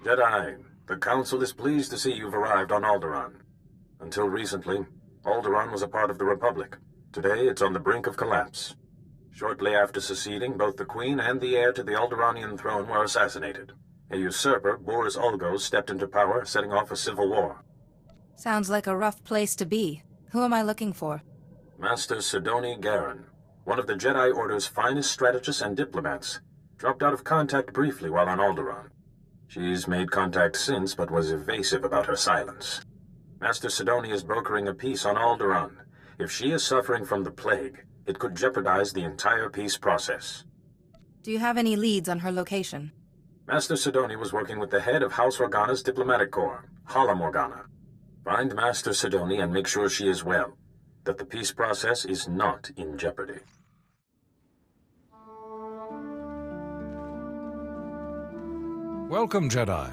Jedi, the Council is pleased to see you've arrived on Alderaan. Until recently, Alderaan was a part of the Republic. Today, it's on the brink of collapse. Shortly after seceding, both the Queen and the heir to the Alderaanian throne were assassinated. A usurper, Boris Ulgo, stepped into power, setting off a civil war. Sounds like a rough place to be. Who am I looking for? Master Sidoni Garen, one of the Jedi Order's finest strategists and diplomats, dropped out of contact briefly while on Alderaan. She's made contact since, but was evasive about her silence. Master Sidoni is brokering a peace on Alderaan. If she is suffering from the plague, it could jeopardize the entire peace process. Do you have any leads on her location? Master Sidoni was working with the head of House Organa's diplomatic corps, Hala Morgana. Find Master Sidoni and make sure she is well, that the peace process is not in jeopardy. Welcome, Jedi.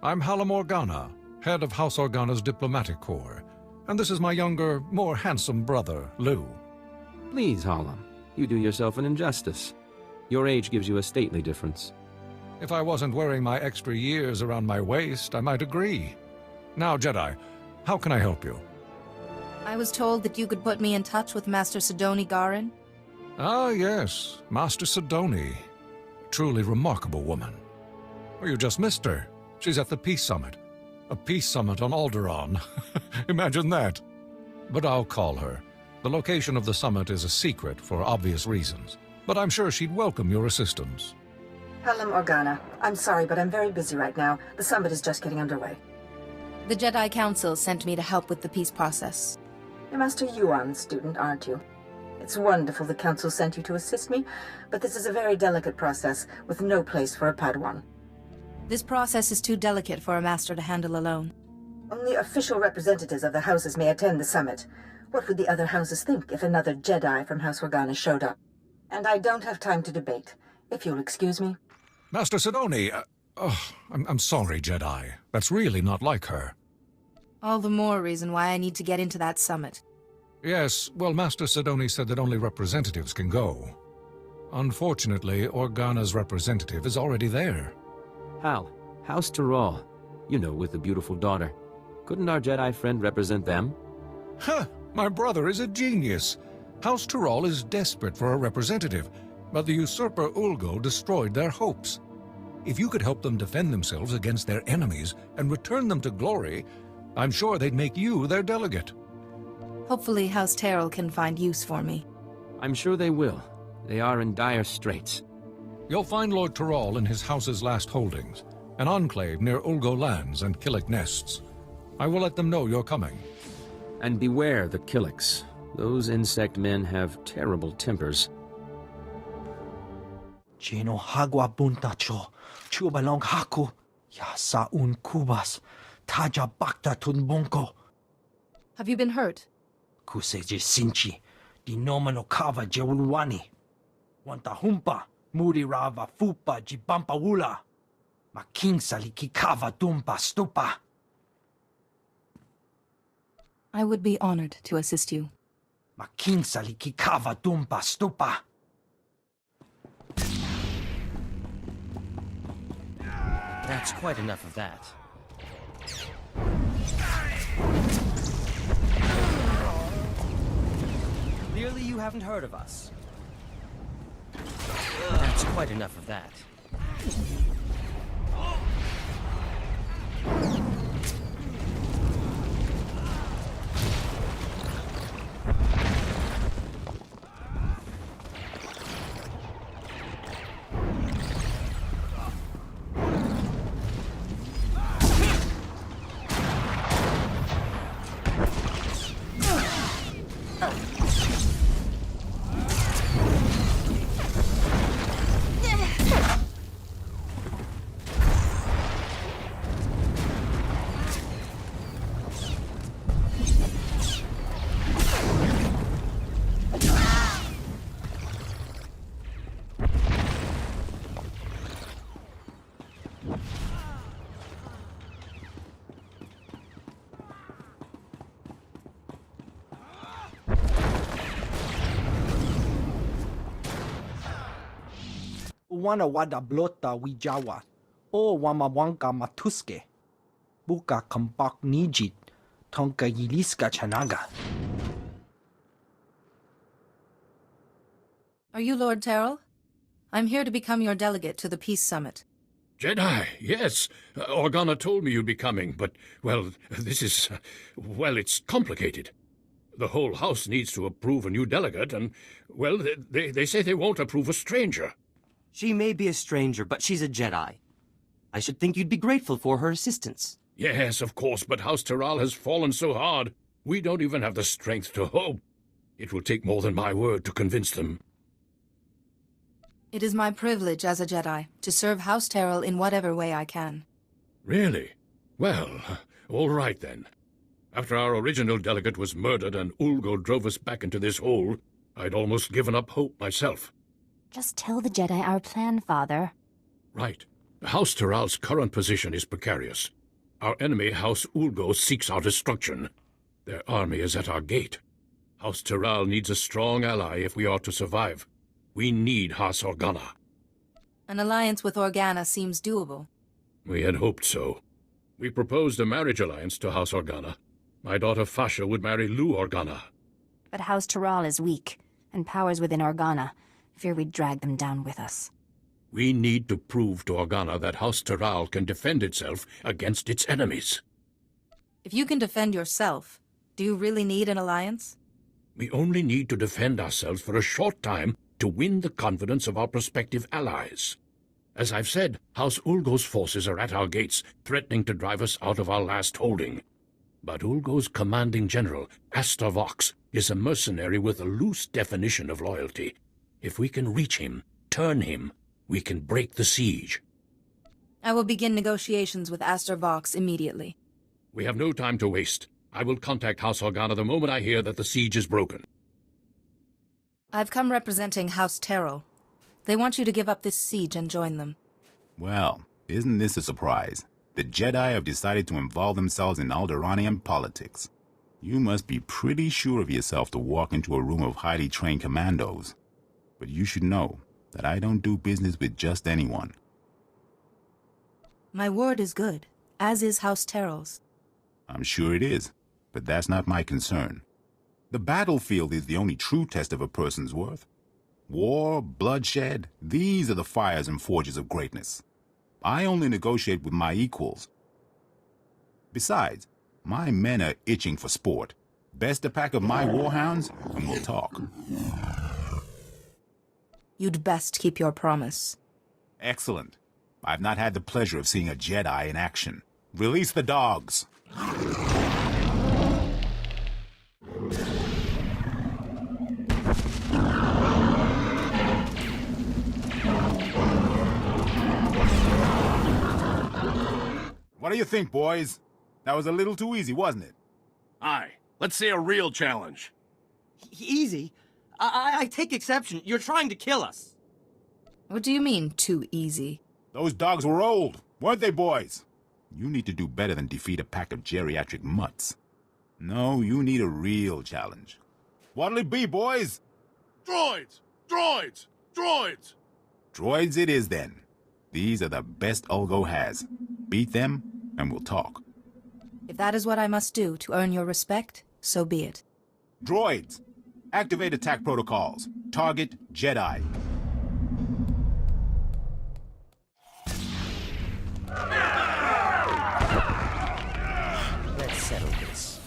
I'm Hala Morgana, head of House Organa's diplomatic corps, and this is my younger, more handsome brother, Lou. Please, Hala, you do yourself an injustice. Your age gives you a stately difference. If I wasn't wearing my extra years around my waist, I might agree. Now, Jedi, how can I help you? I was told that you could put me in touch with Master Sidoni Garen. Ah, yes, Master Sidoni. Truly remarkable woman. Well, you just missed her. She's at the Peace Summit. A peace summit on Alderaan. Imagine that. But I'll call her. The location of the summit is a secret for obvious reasons, but I'm sure she'd welcome your assistance. Hala Morgana, I'm sorry, but I'm very busy right now. The summit is just getting underway. The Jedi Council sent me to help with the peace process. You're Master Yuan's student, aren't you? It's wonderful the Council sent you to assist me, but this is a very delicate process with no place for a Padawan. This process is too delicate for a master to handle alone. Only official representatives of the houses may attend the summit. What would the other houses think if another Jedi from House Organa showed up? And I don't have time to debate. If you'll excuse me. Master Sidoni, I'm sorry, Jedi. That's really not like her. All the more reason why I need to get into that summit. Yes, well, Master Sidoni said that only representatives can go. Unfortunately, Organa's representative is already there. Hal, House SWTOR. You know, with the beautiful daughter. Couldn't our Jedi friend represent them? Huh! My brother is a genius. House SWTOR is desperate for a representative, but the usurper Ulgo destroyed their hopes. If you could help them defend themselves against their enemies and return them to glory, I'm sure they'd make you their delegate. Hopefully House Terrell can find use for me. I'm sure they will. They are in dire straits. You'll find Lord Tyrrell in his house's last holdings, an enclave near Ulgo lands and Killik nests. I will let them know you're coming. And beware the Killiks. Those insect men have terrible tempers. Chino hagwa buntacho, chubalong haku, yasa un kubas, taja bakta tunbunko. Have you been hurt? Kuseje sinchi, di nomano kava jeulwani. Wanta humpa, muri rava fupa jibampa wula. Making saliki kava dumpa stupa. I would be honored to assist you. Making saliki kava dumpa stupa. That's quite enough of that. Clearly you haven't heard of us. That's quite enough of that. Wana wada blota wijawa. o wamawanka matuske. Buka kampak nijit, tonka yiliska chanaga. Are you Lord Terrell? I'm here to become your delegate to the Peace Summit. Jedi, yes. Organa told me you'd be coming, but, well, this is... well, it's complicated. The whole house needs to approve a new delegate, and, well, they say they won't approve a stranger. She may be a stranger, but she's a Jedi. I should think you'd be grateful for her assistance. Yes, of course, but House Terral has fallen so hard. We don't even have the strength to hope. It will take more than my word to convince them. It is my privilege as a Jedi to serve House Terrell in whatever way I can. Really? Well, all right then. After our original delegate was murdered and Ulgo drove us back into this hole, I'd almost given up hope myself. Just tell the Jedi our plan, Father. Right. House Terral's current position is precarious. Our enemy, House Ulgo, seeks our destruction. Their army is at our gate. House Terral needs a strong ally if we are to survive. We need House Organa. An alliance with Organa seems doable. We had hoped so. We proposed a marriage alliance to House Organa. My daughter Fasha would marry Lou Organa. But House Terral is weak, and powers within Organa. Fear we'd drag them down with us. We need to prove to Organa that House Terral can defend itself against its enemies. If you can defend yourself, do you really need an alliance? We only need to defend ourselves for a short time to win the confidence of our prospective allies. As I've said, House Ulgo's forces are at our gates, threatening to drive us out of our last holding. But Ulgo's commanding general, Astor Vox, is a mercenary with a loose definition of loyalty. If we can reach him, turn him, we can break the siege. I will begin negotiations with Astor Vox immediately. We have no time to waste. I will contact House Organa the moment I hear that the siege is broken. I've come representing House Terrell. They want you to give up this siege and join them. Well, isn't this a surprise? The Jedi have decided to involve themselves in Alderaanian politics. You must be pretty sure of yourself to walk into a room of highly trained commandos. But you should know that I don't do business with just anyone. My word is good, as is House Terrell's. I'm sure it is, but that's not my concern. The battlefield is the only true test of a person's worth. War, bloodshed, these are the fires and forges of greatness. I only negotiate with my equals. Besides, my men are itching for sport. Best a pack of my warhounds, and we'll talk. You'd best keep your promise. Excellent. I've not had the pleasure of seeing a Jedi in action. Release the dogs. What do you think, boys? That was a little too easy, wasn't it? Aye. Let's see a real challenge. Easy? I take exception. You're trying to kill us. What do you mean, too easy? Those dogs were old, weren't they, boys? You need to do better than defeat a pack of geriatric mutts. No, you need a real challenge. What'll it be, boys? Droids! Droids! Droids! Droids it is, then. These are the best Ulgo has. Beat them, and we'll talk. If that is what I must do to earn your respect, so be it. Droids! Activate attack protocols. Target Jedi. Let's settle this.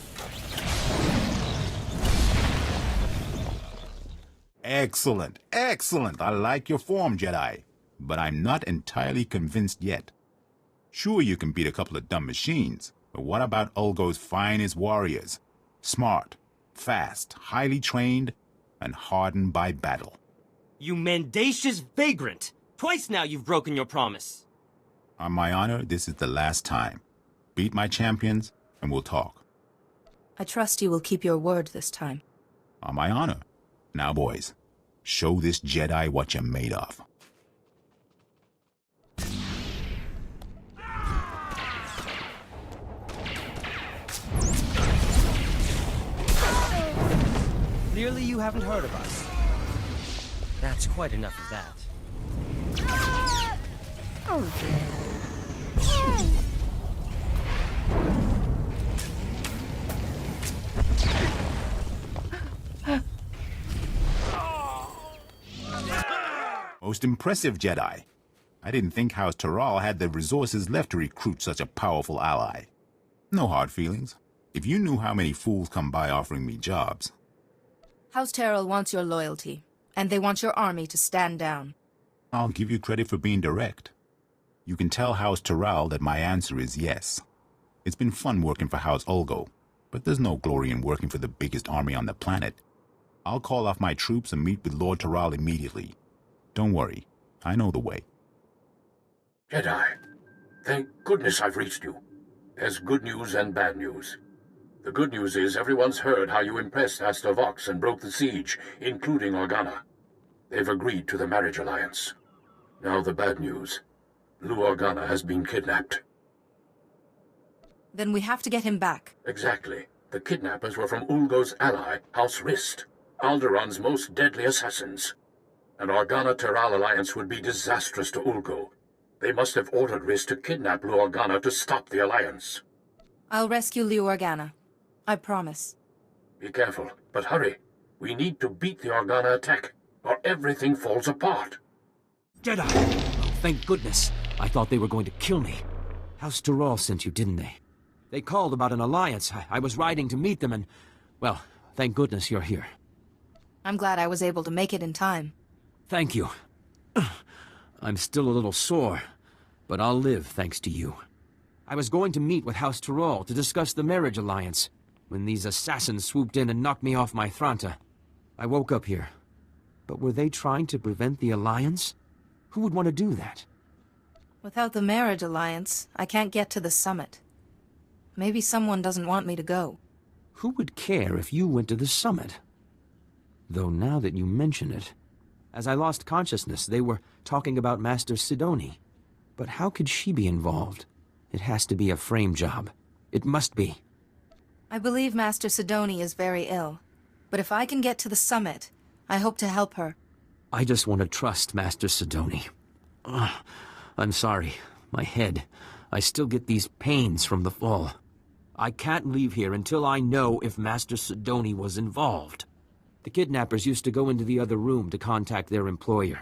Excellent, excellent. I like your form, Jedi. But I'm not entirely convinced yet. Sure, you can beat a couple of dumb machines, but what about Ulgo's finest warriors? Smart, fast, highly trained, and hardened by battle. You mendacious vagrant! Twice now you've broken your promise. On my honor, this is the last time. Beat my champions, and we'll talk. I trust you will keep your word this time. On my honor. Now, boys, show this Jedi what you're made of. Clearly you haven't heard of us. That's quite enough of that. Most impressive, Jedi. I didn't think House Taral had the resources left to recruit such a powerful ally. No hard feelings. If you knew how many fools come by offering me jobs. House Terrell wants your loyalty, and they want your army to stand down. I'll give you credit for being direct. You can tell House Taral that my answer is yes. It's been fun working for House Ulgo, but there's no glory in working for the biggest army on the planet. I'll call off my troops and meet with Lord Taral immediately. Don't worry, I know the way. Jedi, thank goodness I've reached you. There's good news and bad news. The good news is everyone's heard how you impressed Astor Vox and broke the siege, including Organa. They've agreed to the marriage alliance. Now the bad news. Lou Organa has been kidnapped. Then we have to get him back. Exactly. The kidnappers were from Ulgo's ally, House Rist, Alderaan's most deadly assassins. An Organa-Taral alliance would be disastrous to Ulgo. They must have ordered Rist to kidnap Lou Organa to stop the alliance. I'll rescue Lou Organa. I promise. Be careful, but hurry. We need to beat the Organa attack, or everything falls apart. Jedi! Oh, thank goodness. I thought they were going to kill me. House Taral sent you, didn't they? They called about an alliance. I was riding to meet them and... Well, thank goodness you're here. I'm glad I was able to make it in time. Thank you. I'm still a little sore, but I'll live thanks to you. I was going to meet with House Taral to discuss the marriage alliance, when these assassins swooped in and knocked me off my Thranta. I woke up here. But were they trying to prevent the alliance? Who would want to do that? Without the marriage alliance, I can't get to the summit. Maybe someone doesn't want me to go. Who would care if you went to the summit? Though now that you mention it, as I lost consciousness, they were talking about Master Sidoni. But how could she be involved? It has to be a frame job. It must be. I believe Master Sidoni is very ill. But if I can get to the summit, I hope to help her. I just want to trust Master Sidoni. I'm sorry. My head. I still get these pains from the fall. I can't leave here until I know if Master Sidoni was involved. The kidnappers used to go into the other room to contact their employer.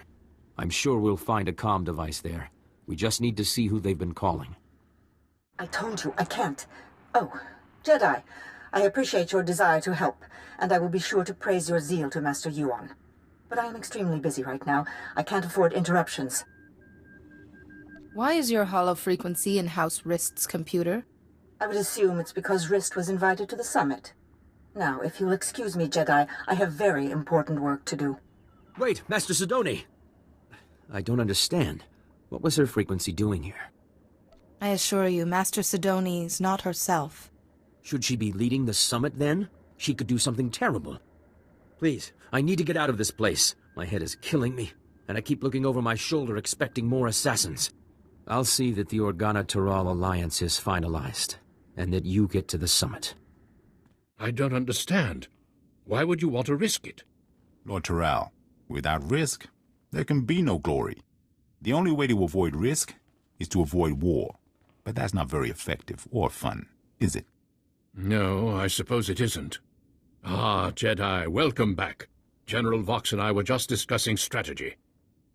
I'm sure we'll find a comm device there. We just need to see who they've been calling. I told you, I can't. Oh, Jedi, I appreciate your desire to help, and I will be sure to praise your zeal to Master Yuan. But I am extremely busy right now. I can't afford interruptions. Why is your hollow frequency in House Rist's computer? I would assume it's because Rist was invited to the summit. Now, if you'll excuse me, Jedi, I have very important work to do. Wait, Master Sidoni! I don't understand. What was her frequency doing here? I assure you, Master Sidoni's not herself. Should she be leading the summit, then? She could do something terrible. Please, I need to get out of this place. My head is killing me, and I keep looking over my shoulder expecting more assassins. I'll see that the Organa-Taral alliance is finalized, and that you get to the summit. I don't understand. Why would you want to risk it? Lord Taral, without risk, there can be no glory. The only way to avoid risk is to avoid war. But that's not very effective or fun, is it? No, I suppose it isn't. Ah, Jedi, welcome back. General Vox and I were just discussing strategy.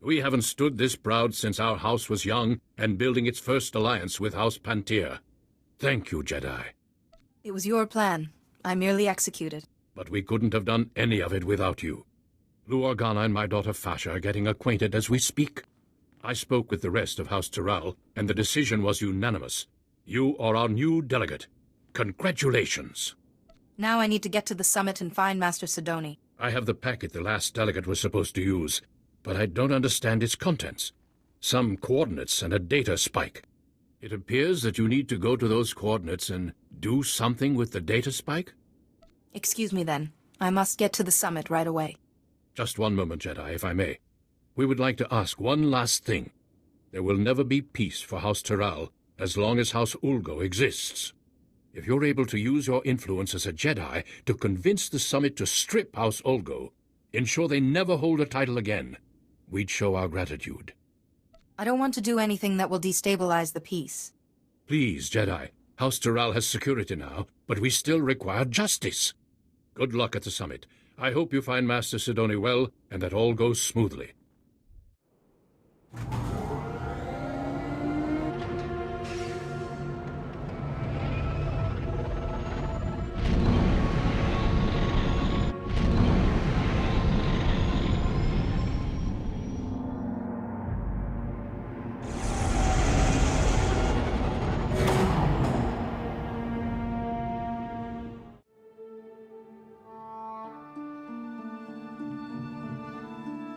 We haven't stood this proud since our house was young and building its first alliance with House Pantir. Thank you, Jedi. It was your plan. I merely executed. But we couldn't have done any of it without you. Lou Organa and my daughter Fasha are getting acquainted as we speak. I spoke with the rest of House Taral, and the decision was unanimous. You are our new delegate. Congratulations. Now I need to get to the summit and find Master Sidoni. I have the packet the last delegate was supposed to use, but I don't understand its contents. Some coordinates and a data spike. It appears that you need to go to those coordinates and do something with the data spike? Excuse me then. I must get to the summit right away. Just one moment, Jedi, if I may. We would like to ask one last thing. There will never be peace for House Taral as long as House Ulgo exists. If you're able to use your influence as a Jedi to convince the summit to strip House Ulgo, ensure they never hold a title again, we'd show our gratitude. I don't want to do anything that will destabilize the peace. Please, Jedi. House Toral has security now, but we still require justice. Good luck at the summit. I hope you find Master Sidoni well, and that all goes smoothly.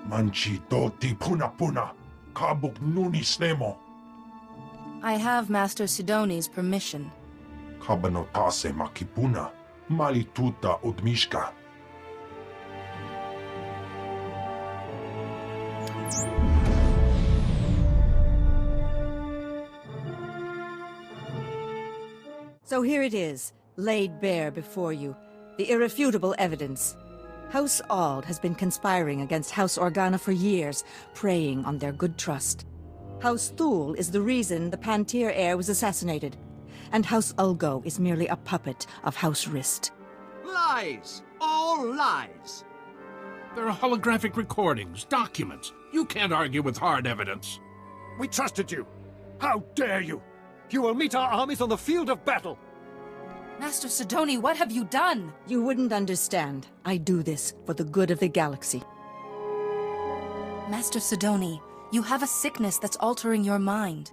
Manchi doti puna puna, kabuk nunis nemo. I have Master Sidoni's permission. Kabanotase makipuna, malituta udmishka. So here it is, laid bare before you, the irrefutable evidence. House Ald has been conspiring against House Organa for years, preying on their good trust. House Thule is the reason the Pantir heir was assassinated, and House Ulgo is merely a puppet of House Rist. Lies! All lies! There are holographic recordings, documents. You can't argue with hard evidence. We trusted you! How dare you! You will meet our armies on the field of battle! Master Sidoni, what have you done? You wouldn't understand. I do this for the good of the galaxy. Master Sidoni, you have a sickness that's altering your mind.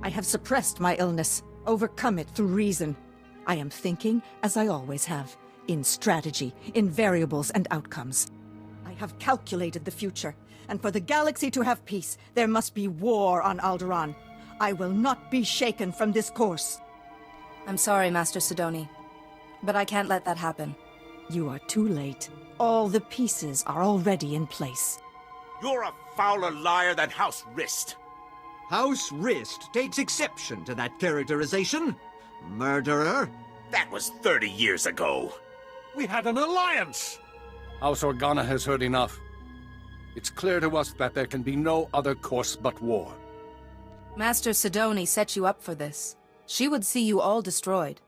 I have suppressed my illness, overcome it through reason. I am thinking, as I always have, in strategy, in variables and outcomes. I have calculated the future, and for the galaxy to have peace, there must be war on Alderaan. I will not be shaken from this course. I'm sorry, Master Sidoni, but I can't let that happen. You are too late. All the pieces are already in place. You're a fouler liar than House Rist. House Rist takes exception to that characterization. Murderer. That was 30 years ago. We had an alliance. House Organa has heard enough. It's clear to us that there can be no other course but war. Master Sidoni set you up for this. She would see you all destroyed.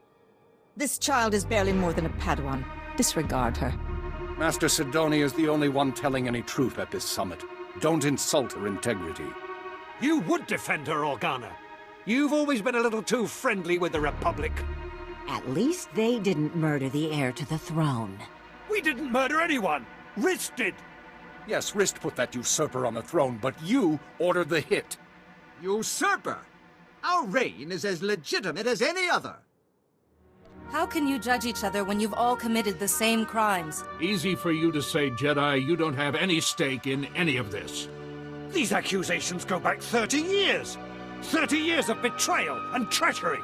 This child is barely more than a Padawan. Disregard her. Master Sidoni is the only one telling any truth at this summit. Don't insult her integrity. You would defend her, Organa. You've always been a little too friendly with the Republic. At least they didn't murder the heir to the throne. We didn't murder anyone. Rist did. Yes, Rist put that usurper on the throne, but you ordered the hit. Usurper? Our reign is as legitimate as any other. How can you judge each other when you've all committed the same crimes? Easy for you to say, Jedi. You don't have any stake in any of this. These accusations go back 30 years. 30 years of betrayal and treachery.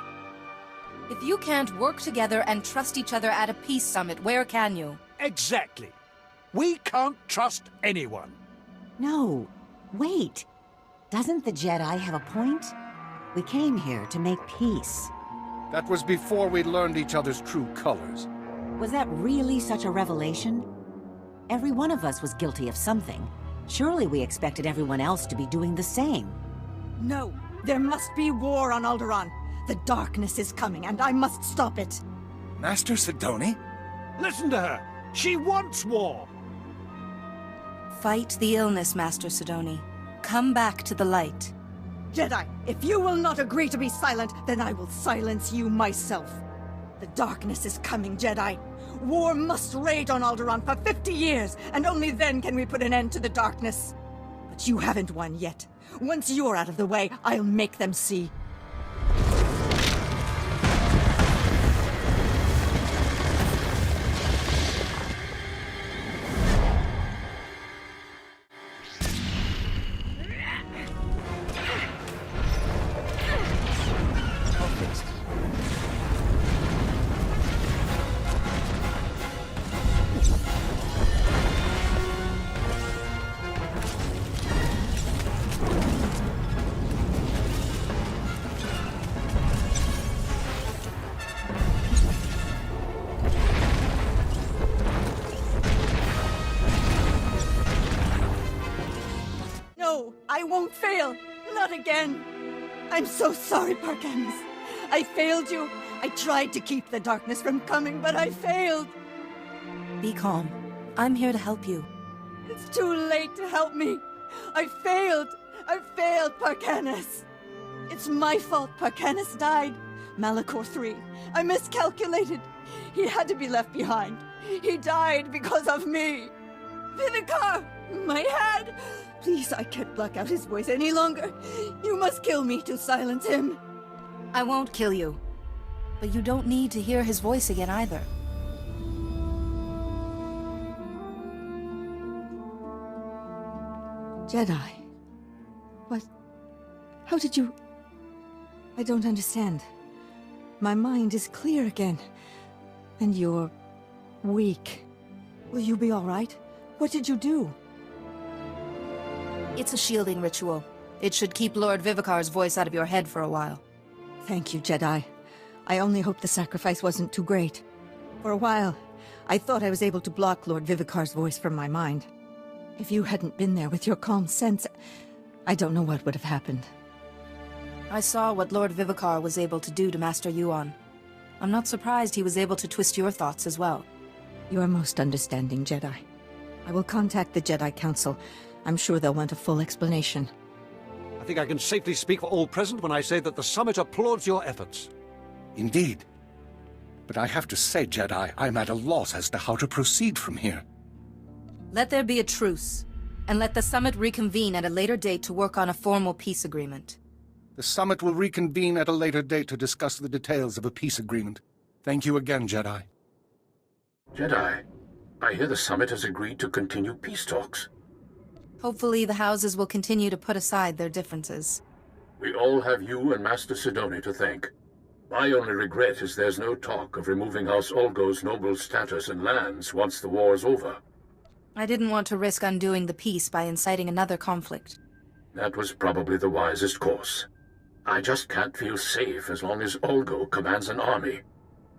If you can't work together and trust each other at a peace summit, where can you? Exactly. We can't trust anyone. No, wait. Doesn't the Jedi have a point? We came here to make peace. That was before we learned each other's true colors. Was that really such a revelation? Every one of us was guilty of something. Surely we expected everyone else to be doing the same. No, there must be war on Alderaan. The darkness is coming, and I must stop it. Master Sidoni? Listen to her. She wants war. Fight the illness, Master Sidoni. Come back to the light. Jedi, if you will not agree to be silent, then I will silence you myself. The darkness is coming, Jedi. War must rage on Alderaan for 50 years, and only then can we put an end to the darkness. But you haven't won yet. Once you're out of the way, I'll make them see. No, I won't fail. Not again. I'm so sorry, Parkans. I failed you. I tried to keep the darkness from coming, but I failed. Be calm. I'm here to help you. It's too late to help me. I failed. I failed, Parcanis. It's my fault Parcanis died. Malachor III. I miscalculated. He had to be left behind. He died because of me. Vivicar! My head! Please, I can't block out his voice any longer. You must kill me to silence him. I won't kill you. But you don't need to hear his voice again either. Jedi. What? How did you... I don't understand. My mind is clear again. And you're... weak. Will you be all right? What did you do? It's a shielding ritual. It should keep Lord Vivicar's voice out of your head for a while. Thank you, Jedi. I only hope the sacrifice wasn't too great. For a while, I thought I was able to block Lord Vivicar's voice from my mind. If you hadn't been there with your calm sense, I don't know what would have happened. I saw what Lord Vivicar was able to do to Master Yuan. I'm not surprised he was able to twist your thoughts as well. You are most understanding, Jedi. I will contact the Jedi Council. I'm sure they'll want a full explanation. I think I can safely speak for all present when I say that the Summit applauds your efforts. Indeed. But I have to say, Jedi, I'm at a loss as to how to proceed from here. Let there be a truce, and let the Summit reconvene at a later date to work on a formal peace agreement. The Summit will reconvene at a later date to discuss the details of a peace agreement. Thank you again, Jedi. Jedi, I hear the Summit has agreed to continue peace talks. Hopefully the houses will continue to put aside their differences. We all have you and Master Sidoni to thank. My only regret is there's no talk of removing House Ulgo's noble status and lands once the war is over. I didn't want to risk undoing the peace by inciting another conflict. That was probably the wisest course. I just can't feel safe as long as Ulgo commands an army.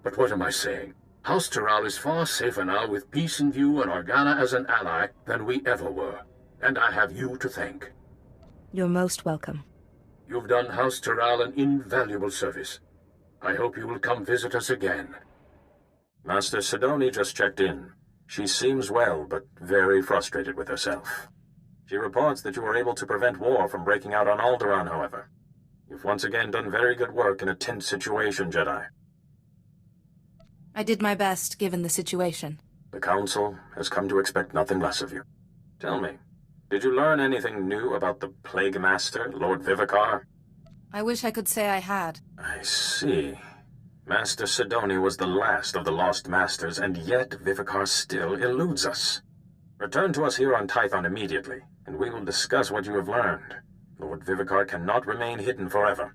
But what am I saying? House Terral is far safer now with peace in view and Organa as an ally than we ever were. And I have you to thank. You're most welcome. You've done House Terral an invaluable service. I hope you will come visit us again. Master Sidoni just checked in. She seems well, but very frustrated with herself. She reports that you were able to prevent war from breaking out on Alderaan, however. You've once again done very good work in a tense situation, Jedi. I did my best, given the situation. The Council has come to expect nothing less of you. Tell me, did you learn anything new about the Plague Master, Lord Vivicar? I wish I could say I had. I see. Master Sidoni was the last of the Lost Masters, and yet Vivicar still eludes us. Return to us here on Tython immediately, and we will discuss what you have learned. Lord Vivicar cannot remain hidden forever.